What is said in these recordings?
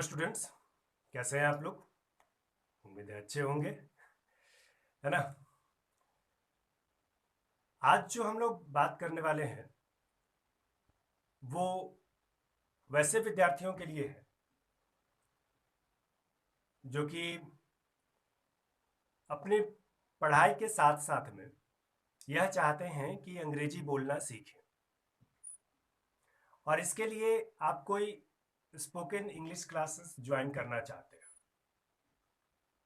Students, कैसे हैं आप लोग? उम्मीद है अच्छे होंगे, है ना। आज जो हम लोग बात करने वाले हैं वो वैसे विद्यार्थियों के लिए है जो कि अपनी पढ़ाई के साथ साथ में यह चाहते हैं कि अंग्रेजी बोलना सीखें। और इसके लिए आप कोई स्पोकन इंग्लिश क्लासेस ज्वाइन करना चाहते हैं,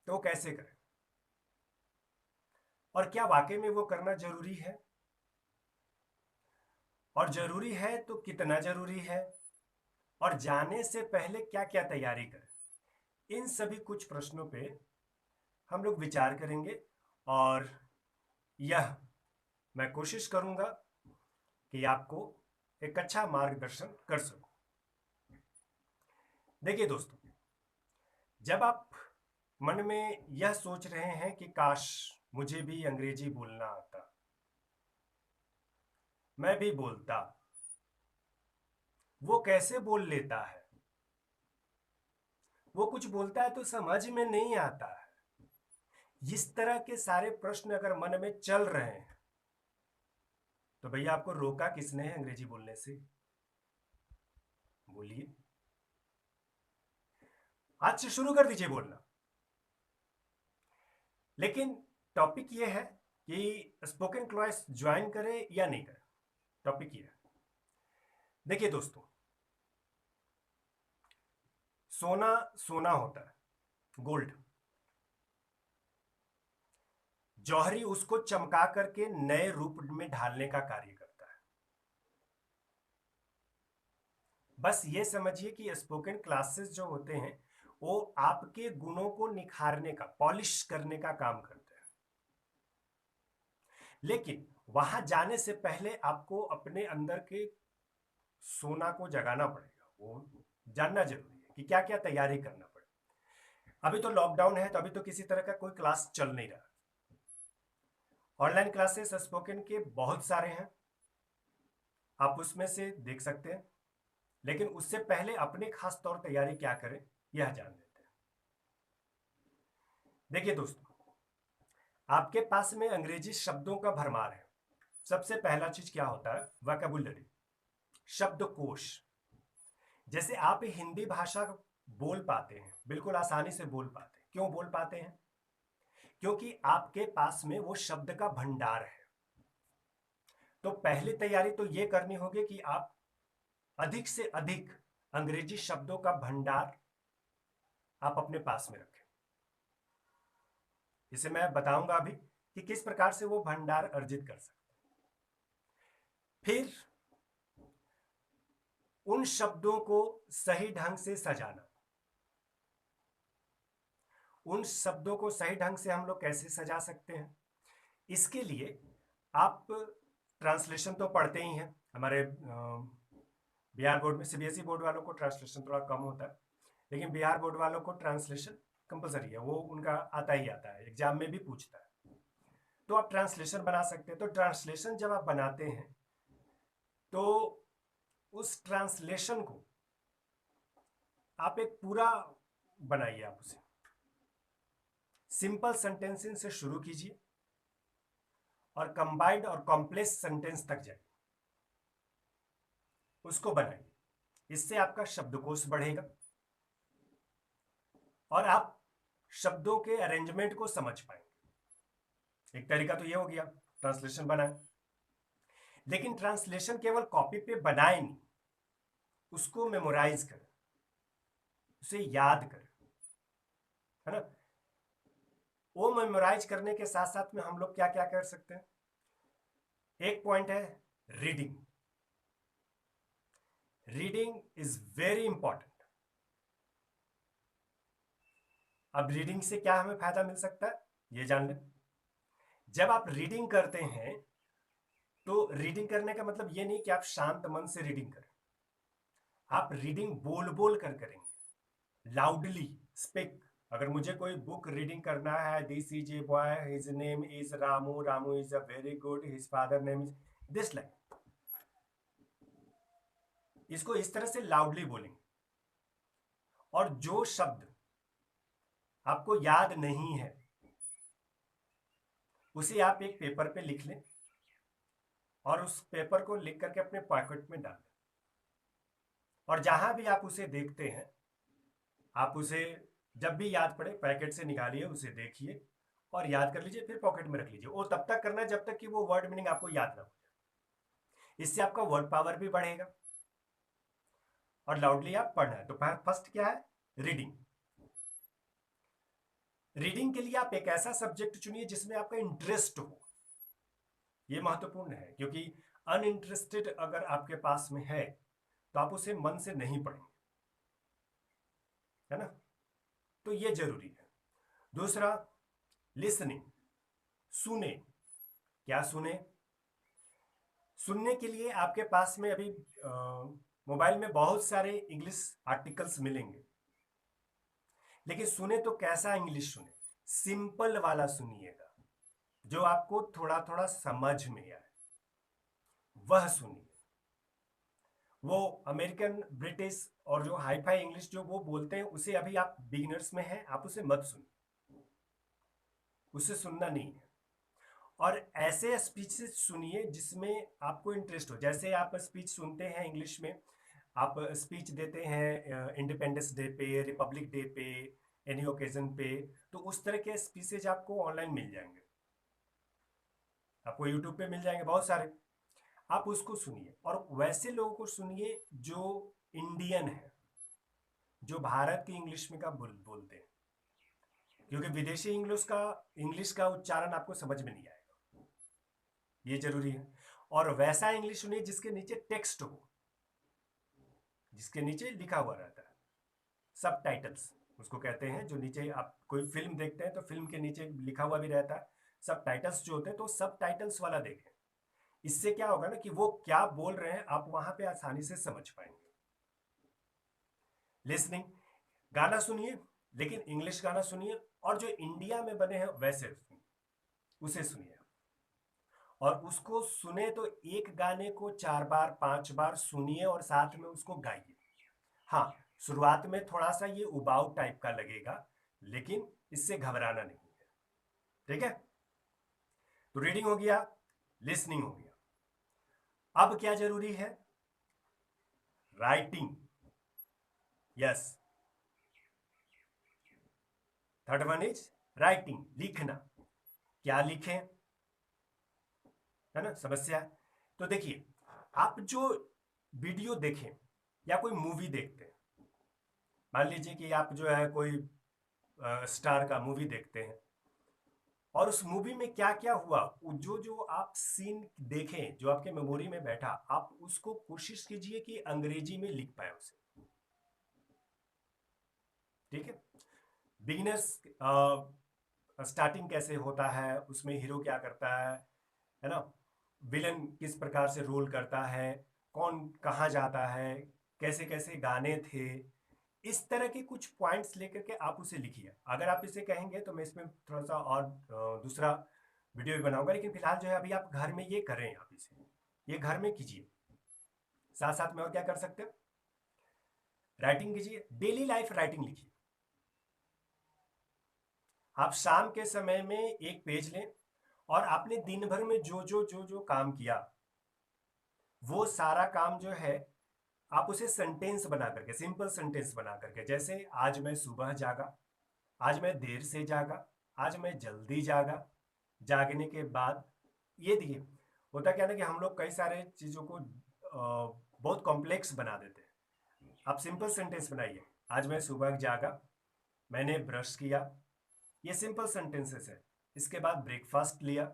तो कैसे करें और क्या वाकई में वो करना जरूरी है, और जरूरी है तो कितना जरूरी है, और जाने से पहले क्या क्या तैयारी करें। इन सभी कुछ प्रश्नों पे हम लोग विचार करेंगे और यह मैं कोशिश करूंगा कि आपको एक अच्छा मार्गदर्शन कर सकूं। देखिए दोस्तों, जब आप मन में यह सोच रहे हैं कि काश मुझे भी अंग्रेजी बोलना आता, मैं भी बोलता, वो कैसे बोल लेता है, वो कुछ बोलता है तो समझ में नहीं आता है, इस तरह के सारे प्रश्न अगर मन में चल रहे हैं तो भैया आपको रोका किसने है अंग्रेजी बोलने से? बोलिए, आज से शुरू कर दीजिए बोलना। लेकिन टॉपिक ये है कि स्पोकन क्लास ज्वाइन करें या नहीं करें। टॉपिक ये है, देखिए दोस्तों, सोना सोना होता है, गोल्ड। जौहरी उसको चमका करके नए रूप में ढालने का कार्य करता है। बस ये समझिए कि स्पोकन क्लासेस जो होते हैं वो आपके गुणों को निखारने का, पॉलिश करने का काम करते हैं। लेकिन वहां जाने से पहले आपको अपने अंदर के सोना को जगाना पड़ेगा, वो जानना जरूरी है कि क्या क्या तैयारी करना पड़ेगा। अभी तो लॉकडाउन है तो अभी तो किसी तरह का कोई क्लास चल नहीं रहा। ऑनलाइन क्लासेस स्पोकन के बहुत सारे हैं, आप उसमें से देख सकते हैं। लेकिन उससे पहले अपने खास तौर तैयारी क्या करें यह जान लेते हैं। देखिए दोस्तों, आपके पास में अंग्रेजी शब्दों का भरमार है। सबसे पहला चीज क्या होता है? वोकैबुलरी, शब्दकोश। जैसे आप हिंदी भाषा बोल पाते हैं, बिल्कुल आसानी से बोल पाते हैं। क्यों बोल पाते हैं? क्योंकि आपके पास में वो शब्द का भंडार है। तो पहली तैयारी तो ये करनी होगी कि आप अधिक से अधिक अंग्रेजी शब्दों का भंडार आप अपने पास में रखें। इसे मैं बताऊंगा अभी कि किस प्रकार से वो भंडार अर्जित कर सकते हैं। फिर उन शब्दों को सही ढंग से सजाना। उन शब्दों को सही ढंग से हम लोग कैसे सजा सकते हैं? इसके लिए आप ट्रांसलेशन तो पढ़ते ही हैं। हमारे बिहार बोर्ड में, सीबीएसई बोर्ड वालों को ट्रांसलेशन थोड़ा कम होता है, लेकिन बिहार बोर्ड वालों को ट्रांसलेशन कंपलसरी है, वो उनका आता ही आता है, एग्जाम में भी पूछता है। तो आप ट्रांसलेशन बना सकते हैं। तो ट्रांसलेशन जब आप बनाते हैं तो उस ट्रांसलेशन को आप एक पूरा बनाइए। आप उसे सिंपल सेंटेंसिंग से शुरू कीजिए और कंबाइंड और कॉम्प्लेक्स सेंटेंस तक जाइए, उसको बनाइए। इससे आपका शब्दकोश बढ़ेगा और आप शब्दों के अरेंजमेंट को समझ पाएंगे। एक तरीका तो ये हो गया, ट्रांसलेशन बनाए। लेकिन ट्रांसलेशन केवल कॉपी पे बनाए नहीं, उसको मेमोराइज करें, उसे याद करें, है ना। वो मेमोराइज करने के साथ साथ में हम लोग क्या क्या कर सकते हैं? एक पॉइंट है reading. Reading is very important. अब रीडिंग से क्या हमें फायदा मिल सकता है ये जान लें। जब आप रीडिंग करते हैं तो रीडिंग करने का मतलब ये नहीं कि आप शांत मन से रीडिंग करें। आप रीडिंग बोल बोल कर करेंगे, लाउडली स्पीक। अगर मुझे कोई बुक रीडिंग करना है, this is a boy, his name is Ramu, Ramu is a very good, his father name is this, like, इसको इस तरह से लाउडली बोलेंगे। और जो शब्द आपको याद नहीं है उसे आप एक पेपर पे लिख लें और उस पेपर को लिख करके अपने पॉकेट में डाल दें, और जहां भी आप उसे देखते हैं आप उसे जब भी याद पड़े पैकेट से निकालिए, उसे देखिए और याद कर लीजिए, फिर पॉकेट में रख लीजिए। वो तब तक करना है जब तक कि वो वर्ड मीनिंग आपको याद ना हो जाए। इससे आपका वर्ड पावर भी बढ़ेगा और लाउडली आप पढ़ना है। तो फर्स्ट क्या है? रीडिंग। रीडिंग के लिए आप एक ऐसा सब्जेक्ट चुनिए जिसमें आपका इंटरेस्ट हो। ये महत्वपूर्ण है, क्योंकि अनइंटरेस्टेड अगर आपके पास में है तो आप उसे मन से नहीं पढ़ेंगे, है ना? तो ये जरूरी है। दूसरा, लिसनिंग। सुने। क्या सुने? सुनने के लिए आपके पास में अभी मोबाइल में बहुत सारे इंग्लिश आर्टिकल्स मिलेंगे, लेकिन सुने तो कैसा इंग्लिश सुने? सिंपल वाला सुनिएगा, जो आपको थोड़ा थोड़ा समझ में आए, वह सुनिए। वो अमेरिकन, ब्रिटिश और जो हाई फाई इंग्लिश जो वो बोलते हैं, उसे अभी आप बिगिनर्स में हैं, आप उसे मत सुनिए, उसे सुनना नहीं है। और ऐसे स्पीचेस सुनिए जिसमें आपको इंटरेस्ट हो। जैसे आप स्पीच सुनते हैं इंग्लिश में, आप स्पीच देते हैं इंडिपेंडेंस डे पे, रिपब्लिक डे पे, एनी ओकेजन पे, तो उस तरह के स्पीचेज आपको ऑनलाइन मिल जाएंगे, आपको यूट्यूब पे मिल जाएंगे बहुत सारे। आप उसको सुनिए और वैसे लोगों को सुनिए जो इंडियन है, जो भारत की इंग्लिश में का बोलते हैं, क्योंकि विदेशी इंग्लिश का उच्चारण आपको समझ में नहीं आएगा, ये जरूरी है। और वैसा इंग्लिश सुनिए जिसके नीचे टेक्स्ट हो, जिसके नीचे लिखा हुआ रहता है, सब टाइटल्स उसको कहते हैं। जो नीचे आप कोई फिल्म देखते हैं तो फिल्म के नीचे लिखा हुआ भी रहता है, सब टाइटल्स जो होते हैं, तो सब टाइटल्स वाला देखें। इससे क्या होगा ना कि वो क्या बोल रहे हैं आप वहां पे आसानी से समझ पाएंगे। लिसनिंग। गाना सुनिए, लेकिन इंग्लिश गाना सुनिए, और जो इंडिया में बने हैं वैसे सुनिए, उसे सुनिए। और उसको सुने तो एक गाने को 4 बार 5 बार सुनिए और साथ में उसको गाइए। हाँ, शुरुआत में थोड़ा सा ये उबाऊ टाइप का लगेगा, लेकिन इससे घबराना नहीं है, ठीक है? तो रीडिंग हो गया, लिसनिंग हो गया। अब क्या जरूरी है? Writing. Yes, third one is writing, लिखना। क्या लिखें, है ना समस्या? तो देखिए, आप जो वीडियो देखें या कोई मूवी देखते हैं, मान लीजिए कि आप जो है कोई स्टार का मूवी देखते हैं, और उस मूवी में क्या क्या हुआ, जो जो आप सीन देखें, जो आपके मेमोरी में बैठा, आप उसको कोशिश कीजिए कि अंग्रेजी में लिख पाए उसे, ठीक है? बिगिनर्स स्टार्टिंग कैसे होता है, उसमें हीरो क्या करता है ना, विलन किस प्रकार से रोल करता है, कौन कहाँ जाता है, कैसे कैसे गाने थे, इस तरह के कुछ पॉइंट्स लेकर के आप उसे लिखिए। अगर आप इसे कहेंगे तो मैं इसमें थोड़ा सा और दूसरा वीडियो भी बनाऊंगा, लेकिन फिलहाल जो है अभी आप घर में ये करें, आप इसे ये घर में कीजिए। साथ साथ में और क्या कर सकते हैं? राइटिंग कीजिए, डेली लाइफ राइटिंग लिखिए। आप शाम के समय में एक पेज लें और आपने दिन भर में जो काम किया, वो सारा काम जो है आप उसे सेंटेंस बना करके, सिंपल सेंटेंस बना करके, जैसे आज मैं सुबह जागा, आज मैं देर से जागा, आज मैं जल्दी जागा, जागने के बाद, ये देखिए, होता क्या ना कि हम लोग कई सारे चीज़ों को बहुत कॉम्प्लेक्स बना देते हैं। आप सिंपल सेंटेंस बनाइए, आज मैं सुबह जागा, मैंने ब्रश किया, ये सिंपल सेंटेंसेस है। इसके बाद ब्रेकफास्ट लिया,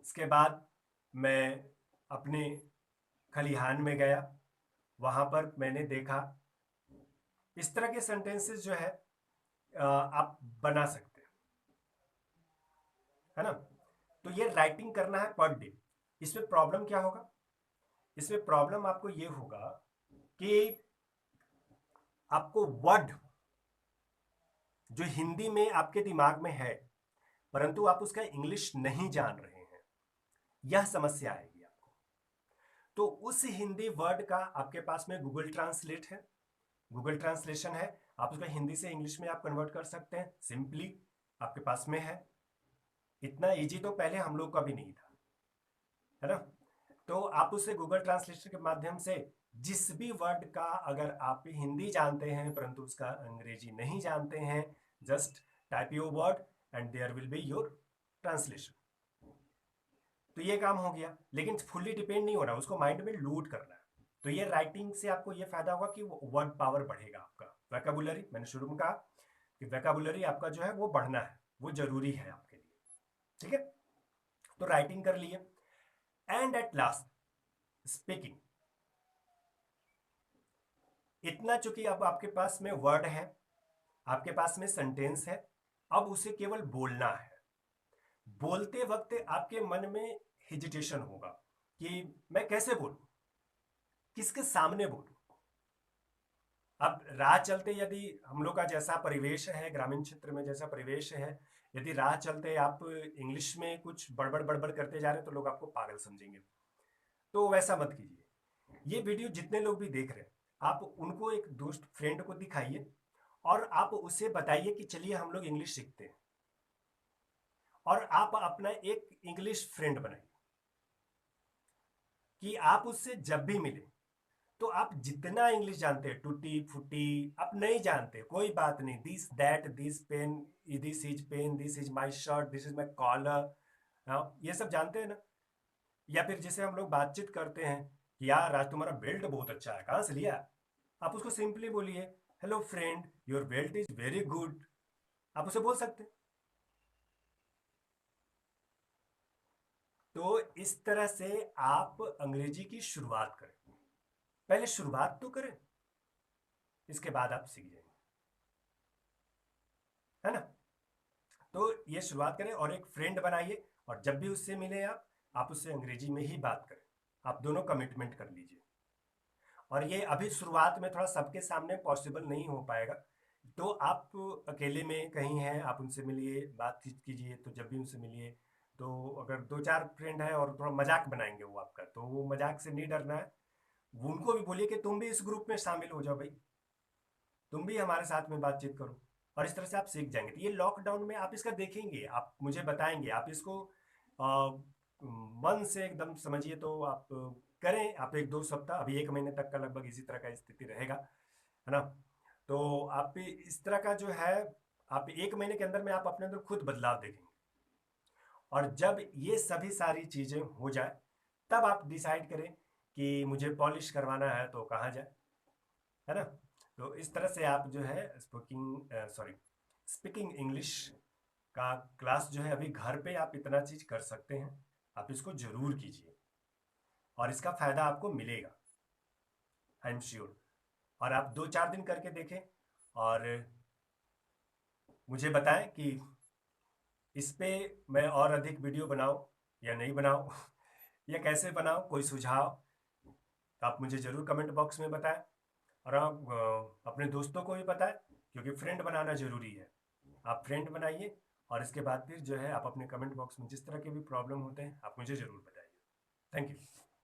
इसके बाद मैं अपने खलिहान में गया, वहां पर मैंने देखा। इस तरह के सेंटेंसेस जो है आप बना सकते हैं, है ना? तो ये राइटिंग करना है पर डे। इसमें प्रॉब्लम क्या होगा? इसमें प्रॉब्लम आपको ये होगा कि आपको वर्ड जो हिंदी में आपके दिमाग में है, परंतु आप उसका इंग्लिश नहीं जान रहे हैं, यह समस्या आएगी आपको। तो उस हिंदी वर्ड का आपके पास में गूगल ट्रांसलेट है, गूगल ट्रांसलेशन है, आप उसको हिंदी से इंग्लिश में आप कन्वर्ट कर सकते हैं, सिंपली आपके पास में है। इतना इजी तो पहले हम लोग का भी नहीं था, है ना। तो आप उसे गूगल ट्रांसलेशन के माध्यम से जिस भी वर्ड का अगर आप हिंदी जानते हैं परंतु उसका अंग्रेजी नहीं जानते हैं, just type your word and there will be your translation. तो ये काम हो गया, लेकिन फुल्ली डिपेंड नहीं होना, उसको माइंड में लोड करना है। तो ये राइटिंग से आपको ये फायदा होगा कि वर्ड पावर बढ़ेगा आपका। वोकैबुलरी, मैंने शुरू में कहा कि वोकैबुलरी आपका जो है वो बढ़ना है, वो जरूरी है आपके लिए, ठीक है। तो राइटिंग कर लिए, एंड एट लास्ट स्पीकिंग। इतना चूंकि अब आपके पास में वर्ड है, आपके पास में सेंटेंस है, अब उसे केवल बोलना है। बोलते वक्त आपके मन में हेजिटेशन होगा कि मैं कैसे बोलूं, किसके सामने बोलूं। अब राह चलते यदि हम लोग का जैसा परिवेश है, ग्रामीण क्षेत्र में जैसा परिवेश है, यदि राह चलते आप इंग्लिश में कुछ बड़बड़ बड़बड़ करते जा रहे हैं तो लोग आपको पागल समझेंगे। तो वैसा मत कीजिए। ये वीडियो जितने लोग भी देख रहे हैं, आप उनको एक दोस्त फ्रेंड को दिखाइए और आप उसे बताइए कि चलिए हम लोग इंग्लिश सीखते हैं, और आप अपना एक इंग्लिश फ्रेंड बनाइए कि आप उससे जब भी मिले तो आप जितना इंग्लिश जानते हैं, टूटी फूटी, आप नहीं जानते कोई बात नहीं, this that, this pen, pen, this is my shirt, this is my collar, ये सब जानते हैं ना। या फिर जैसे हम लोग बातचीत करते हैं कि यार आज तुम्हारा बेल्ट बहुत अच्छा है, कहाँ से लिया, आप उसको सिंपली बोलिए hello friend, your belt is very good, आप उसे बोल सकते हैं। तो इस तरह से आप अंग्रेजी की शुरुआत करें, पहले शुरुआत तो करें, इसके बाद आप सीख जाएंगे, है ना। तो ये शुरुआत करें और एक फ्रेंड बनाइए, और जब भी उससे मिले आप उससे अंग्रेजी में ही बात करें, आप दोनों कमिटमेंट कर लीजिए। और ये अभी शुरुआत में थोड़ा सबके सामने पॉसिबल नहीं हो पाएगा, तो आप अकेले में कहीं हैं, आप उनसे मिलिए, बातचीत कीजिए। तो जब भी उनसे मिलिए तो अगर दो चार फ्रेंड है और थोड़ा मजाक बनाएंगे वो आपका, तो वो मजाक से नहीं डरना है। उनको भी बोलिए कि तुम भी इस ग्रुप में शामिल हो जाओ भाई, तुम भी हमारे साथ में बातचीत करो, और इस तरह से आप सीख जाएंगे। तो ये लॉकडाउन में आप इसका देखेंगे, आप मुझे बताएंगे, आप इसको मन से एकदम समझिए। तो आप करें, आप एक दो सप्ताह, अभी एक महीने तक का लगभग इसी तरह का स्थिति रहेगा, है ना। तो आप इस तरह का जो है, आप एक महीने के अंदर में आप अपने अंदर खुद बदलाव देखेंगे। और जब ये सभी सारी चीजें हो जाए तब आप डिसाइड करें कि मुझे पॉलिश करवाना है तो कहाँ जाए, है ना। तो इस तरह से आप जो है स्पीकिंग इंग्लिश का क्लास जो है अभी घर पे आप इतना चीज कर सकते हैं, आप इसको जरूर कीजिए और इसका फायदा आपको मिलेगा, आई एम श्योर। और आप 2-4 दिन करके देखें और मुझे बताएं कि इस पे मैं और अधिक वीडियो बनाऊं या नहीं बनाऊं या कैसे बनाऊं, कोई सुझाव आप मुझे जरूर कमेंट बॉक्स में बताएं। और आप अपने दोस्तों को भी बताएं, क्योंकि फ्रेंड बनाना जरूरी है। आप फ्रेंड बनाइए और इसके बाद फिर जो है आप अपने कमेंट बॉक्स में जिस तरह के भी प्रॉब्लम होते हैं आप मुझे जरूर बताइए। Thank you.